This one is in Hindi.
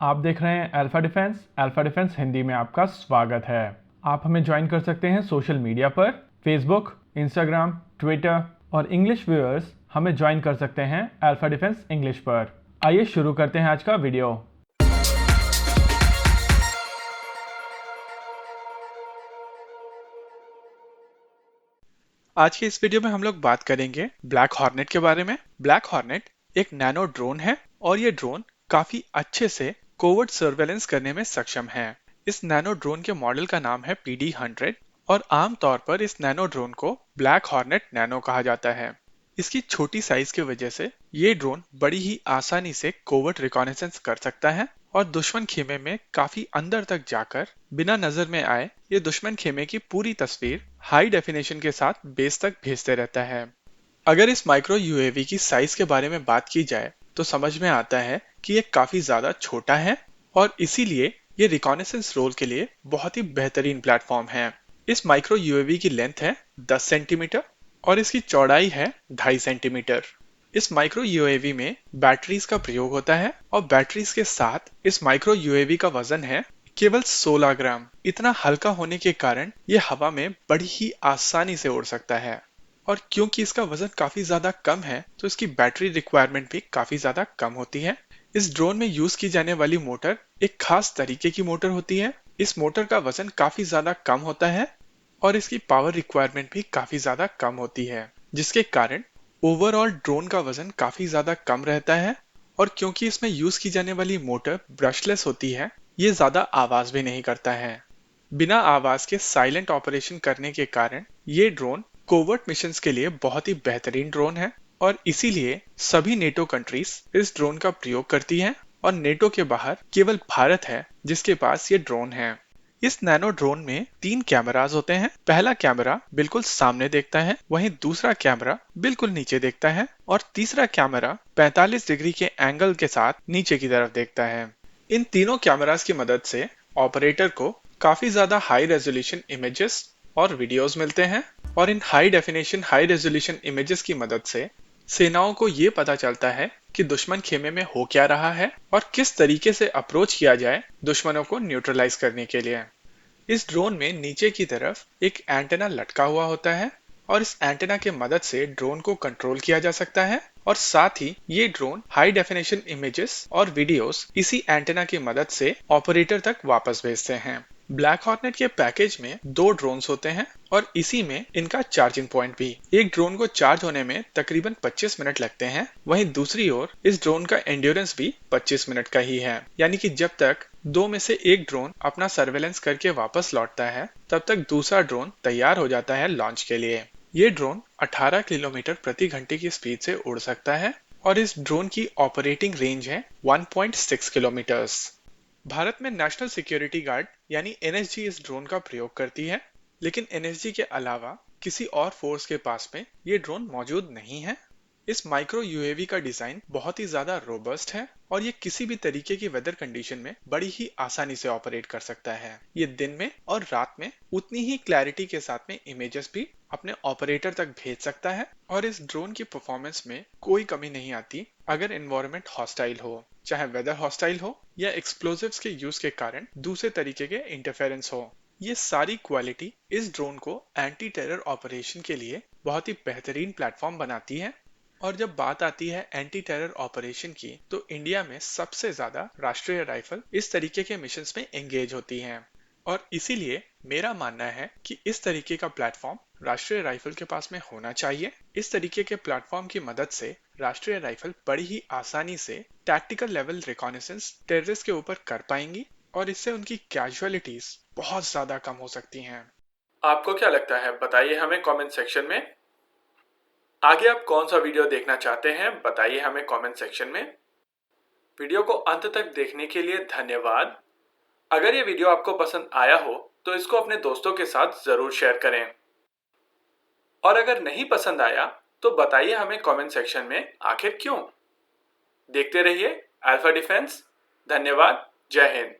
आप देख रहे हैं अल्फा डिफेंस हिंदी में आपका स्वागत है। आप हमें ज्वाइन कर सकते हैं सोशल मीडिया पर, फेसबुक, इंस्टाग्राम, ट्विटर और इंग्लिश व्यूअर्स हमें ज्वाइन कर सकते हैं अल्फा डिफेंस इंग्लिश पर। आइए शुरू करते हैं आज का वीडियो। आज के इस वीडियो में हम लोग बात करेंगे ब्लैक हॉर्नेट के बारे में। ब्लैक हॉर्नेट एक नैनो ड्रोन है और ये ड्रोन काफी अच्छे से कोवर्ट सर्वेलेंस करने में सक्षम है। इस नैनो ड्रोन के मॉडल का नाम है PD-100 और आमतौर पर इस नैनो ड्रोन को ब्लैक हॉर्नेट नैनो कहा जाता है। इसकी छोटी साइज की वजह से ये ड्रोन बड़ी ही आसानी से कोवर्ट रिकॉनेसेंस कर सकता है और दुश्मन खेमे में काफी अंदर तक जाकर बिना नजर में आए ये दुश्मन खेमे की पूरी तस्वीर हाई डेफिनेशन के साथ बेस तक भेजते रहता है। अगर इस माइक्रो यूएवी की साइज के बारे में बात की जाए तो समझ में आता है कि ये काफी ज्यादा छोटा है और इसीलिए ये रिकॉनेसेंस रोल के लिए बहुत ही बेहतरीन प्लेटफॉर्म है। इस माइक्रो यूएवी की लेंथ है 10 सेंटीमीटर और इसकी चौड़ाई है 2.5 सेंटीमीटर। इस माइक्रो यूएवी में बैटरीज का प्रयोग होता है और बैटरीज के साथ इस माइक्रो यूएवी का वजन है केवल 16 ग्राम। इतना हल्का होने के कारण ये हवा में बड़ी ही आसानी से उड़ सकता है और क्योंकि इसका वजन काफी ज्यादा कम है तो इसकी बैटरी रिक्वायरमेंट भी काफी ज्यादा कम होती है। इस ड्रोन में यूज की जाने वाली मोटर एक खास तरीके की मोटर होती है। इस मोटर का वजन काफी ज्यादा कम होता है और इसकी पावर रिक्वायरमेंट भी काफी ज्यादा कम होती है, जिसके कारण ओवरऑल ड्रोन का वजन काफी ज्यादा कम रहता है। और क्योंकि इसमें यूज की जाने वाली मोटर ब्रशलेस होती है, ये ज्यादा आवाज भी नहीं करता है। बिना आवाज के साइलेंट ऑपरेशन करने के कारण ये ड्रोन कोवर्ट मिशंस के लिए बहुत ही बेहतरीन ड्रोन है और इसीलिए सभी नेटो कंट्रीज इस ड्रोन का प्रयोग करती हैं और नेटो के बाहर केवल भारत है जिसके पास ये ड्रोन है। इस नैनो ड्रोन में 3 कैमरास होते हैं। पहला कैमरा बिल्कुल सामने देखता है, वहीं दूसरा कैमरा बिल्कुल नीचे देखता है और तीसरा कैमरा 45 डिग्री के एंगल के साथ नीचे की तरफ देखता है। इन तीनों कैमरास की मदद से ऑपरेटर को काफी ज्यादा हाई रेजोल्यूशन इमेजेस और वीडियोस मिलते हैं और इन हाई रेजोल्यूशन इमेजेस की मदद से सेनाओं को ये पता चलता है कि दुश्मन खेमे में हो क्या रहा है और किस तरीके से अप्रोच किया जाए दुश्मनों को न्यूट्रलाइज करने के लिए। इस ड्रोन में नीचे की तरफ एक एंटेना लटका हुआ होता है और इस एंटेना के मदद से ड्रोन को कंट्रोल किया जा सकता है और साथ ही ये ड्रोन हाई डेफिनेशन इमेजेस और वीडियोस इसी एंटेना की मदद से ऑपरेटर तक वापस भेजते हैं। ब्लैक हॉर्नेट के पैकेज में 2 ड्रोन्स होते हैं और इसी में इनका चार्जिंग पॉइंट भी। एक ड्रोन को चार्ज होने में तकरीबन 25 मिनट लगते हैं, वहीं दूसरी ओर इस ड्रोन का एंड्योरेंस भी 25 मिनट का ही है। यानी कि जब तक 2 में से एक ड्रोन अपना सर्वेलेंस करके वापस लौटता है तब तक दूसरा ड्रोन तैयार हो जाता है लॉन्च के लिए। ये ड्रोन 18 किलोमीटर प्रति घंटे की स्पीड से उड़ सकता है और इस ड्रोन की ऑपरेटिंग रेंज है 1.6 किलोमीटर्स। भारत में नेशनल सिक्योरिटी गार्ड यानी एनएसजी इस ड्रोन का प्रयोग करती है, लेकिन एनएसजी के अलावा किसी और फोर्स के पास में ये ड्रोन मौजूद नहीं है। इस माइक्रो यूएवी का डिजाइन बहुत ही ज्यादा रोबस्ट है और ये किसी भी तरीके की वेदर कंडीशन में बड़ी ही आसानी से ऑपरेट कर सकता है। ये दिन में और रात में उतनी ही क्लैरिटी के साथ में इमेजेस भी अपने ऑपरेटर तक भेज सकता है और इस ड्रोन की परफॉर्मेंस में कोई कमी नहीं आती अगर एनवायरनमेंट हॉस्टाइल हो, चाहे वेदर हॉस्टाइल हो या एक्सप्लोजिव्स के यूज के कारण दूसरे तरीके के इंटरफेरेंस हो। ये सारी क्वालिटी इस ड्रोन को एंटी टेरर ऑपरेशन के लिए बहुत ही बेहतरीन प्लेटफॉर्म बनाती है। और जब बात आती है एंटी टेरर ऑपरेशन की तो इंडिया में सबसे ज्यादा राष्ट्रीय राइफल इस तरीके के मिशंस में एंगेज होती हैं और इसीलिए मेरा मानना है कि इस तरीके का प्लेटफॉर्म राष्ट्रीय राइफल के पास में होना चाहिए। इस तरीके के प्लेटफॉर्म की मदद से राष्ट्रीय राइफल बड़ी ही आसानी से टैक्टिकल लेवल रिकॉनेसेंस टेररिस्ट के ऊपर कर पाएंगी और इससे उनकी कैजुअलिटीज बहुत ज्यादा कम हो सकती हैं। आपको क्या लगता है, बताइए हमें कमेंट सेक्शन में। आगे आप कौन सा वीडियो देखना चाहते हैं बताइए हमें कमेंट सेक्शन में। वीडियो को अंत तक देखने के लिए धन्यवाद। अगर ये वीडियो आपको पसंद आया हो तो इसको अपने दोस्तों के साथ जरूर शेयर करें और अगर नहीं पसंद आया तो बताइए हमें कमेंट सेक्शन में आखिर क्यों। देखते रहिए अल्फा डिफेंस। धन्यवाद। जय हिंद।